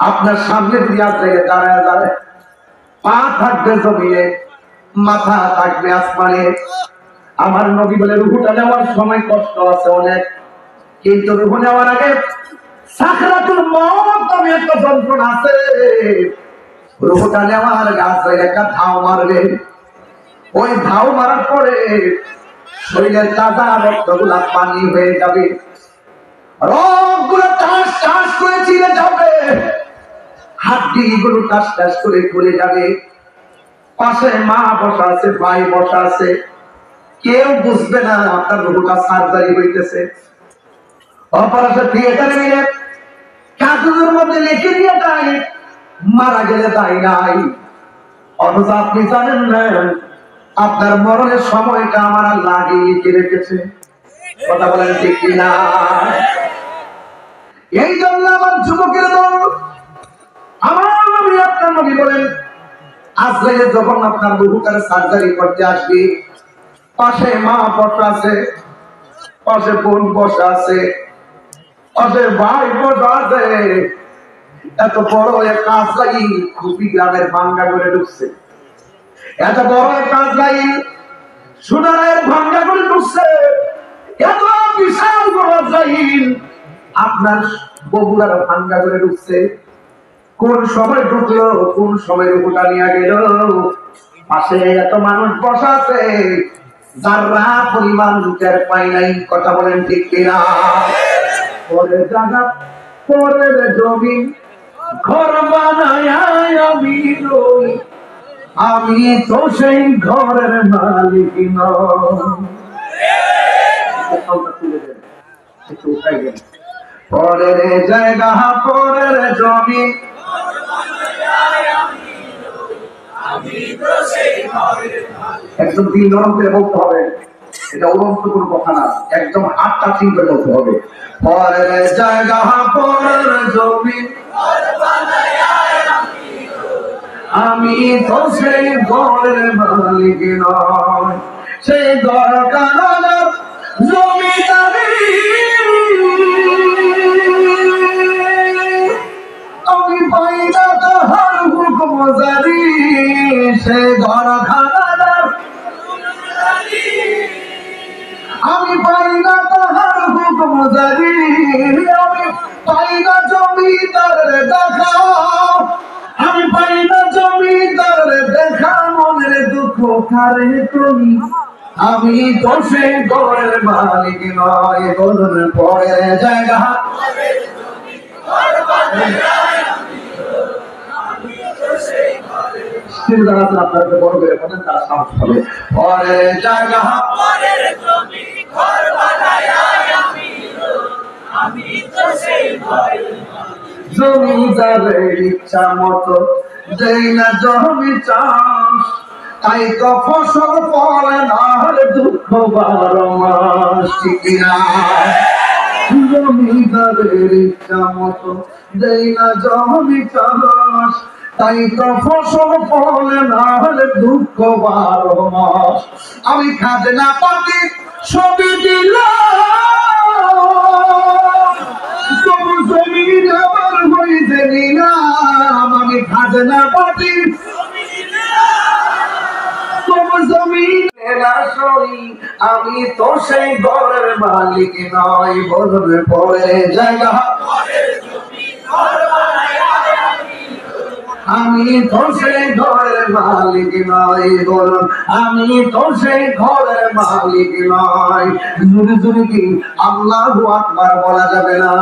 আপনার সামনে যদি আজরাইল দাঁড়ায় যাবে, পা থাকবে জমিনে, মাথা থাকবে আসমানে। আমার নবী বলে রূহটা নেওয়ার সময় কষ্ট আছে অনেক, কিন্তু রূহ নেওয়ার আগে সাকরাতুল মওত নামে একটা যন্ত্রণা আছে। রূহটা নেওয়ার আগে আজরাইল একটা ধাও মারবে। ওই ধাও মারার পরে শরীরের তাজা রক্তগুলা পানি হয়ে যাবে, রক্তগুলো টাস টাস করে ছিঁড়ে যাবে, হাড্ডিগুলো টাস টাস করে গলে যাবে। পাশে মা বসা আছে, ভাই বসা আছে, কেউ বুঝবে না আপনার রূহটা সার্জারি হইতেছে। অপারেশন থিয়েটারে নিয়ে কাগজের মধ্যে লিখে দিয়ে দেয় মারা গেলে দায় নাই, অথচ আপনি জানেন না আপনার মরণের সময়টা আমার আল্লাহ আগে লিখে রেখেছে। কথা বলেন ঠিক কিনা? এই জন্য আমার যুবকের দল, আমার নবী আপনার নবী বলেন আজরাইল যখন আপনার রূহটার সার্জারি করতে আসবে, পাশে মা বসা আছে, পাশে বোন বসা আছে, পাশে ভাই বসা আছে। এত বড় একটা আজরাইল খুবই গ্রামের ভাঙ্গা করে ঢুকছে, এত বড় একটা আজরাইল সোনারের ভাঙ্গা করে ঢুকছে, এত বিশাল বড় আজরাইল আপনার বগুড়ার ভাঙ্গা করে ঢুকছে। কোন সময় ঢুকলো, কোন সময় রূহটা নিয়ে গেল, পাশে এত মানুষ বসা আছে, যারা পরিমাণ টের পাই নাই। কথা বলেন ঠিক কিনা? পরে জায়গা পরের জমি ঘর বানায় আমি রই, আমি তো সেই ঘরের মালিক নই। পরের জায়গা পরের জমি একদম দিল নরম করে বলতে হবে, এটা উড়ন্ত কোনো কথা না, একদম হাত টাচিং করে বলতে হবে। পরের জায়গা পরের জমি আমি তো সেই ঘরের মালিক নয়, সেই ঘর কানার জমিদারি আমি পাই না তাহার হুকুম জারি, সেই ঘর খানার আমি পাই না তাহার হুকুম জারি, আমি পাই না জমিদারের দেখা, আমি পাই না জমিদারের দেখা, মনের দুঃখ কারে করি, আমি তো সেই ঘরের মালিক নয়। বলুন পরের জায়গা আপনাদের বড় করে বলেন, তার সাহস হবে। পরের জায়গা পরের জমি ঘর বানায় আমি রই, আমি তো সেই ঘরের মালিক। জমিদারের ইচ্ছা মতো দেই না জমি চাষ, তাই তো ফসল ফলে না, দুঃখ 12 মাস। ঠিক কিনা? জমিদারের ইচ্ছা মতো দেই না জমি চাষ, তাই তো ফসল ফলে না, দুঃখ 12 মাস। আমি খাজনা পাতি সবই দিলাম, তবু জমিন আমার হইতে নিলাম। আমি খাজনা পাতি তবু জমিন আমি তো সেই ঘরের মালিক নয়। বলবে পরে জায়গা আমি তো সেই ঘরের মালিক নয়। বলুন আমি তো সেই ঘরের মালিক নয়। জুড়ে জুড়ে কি আল্লাহু আকবার বলা যাবে না?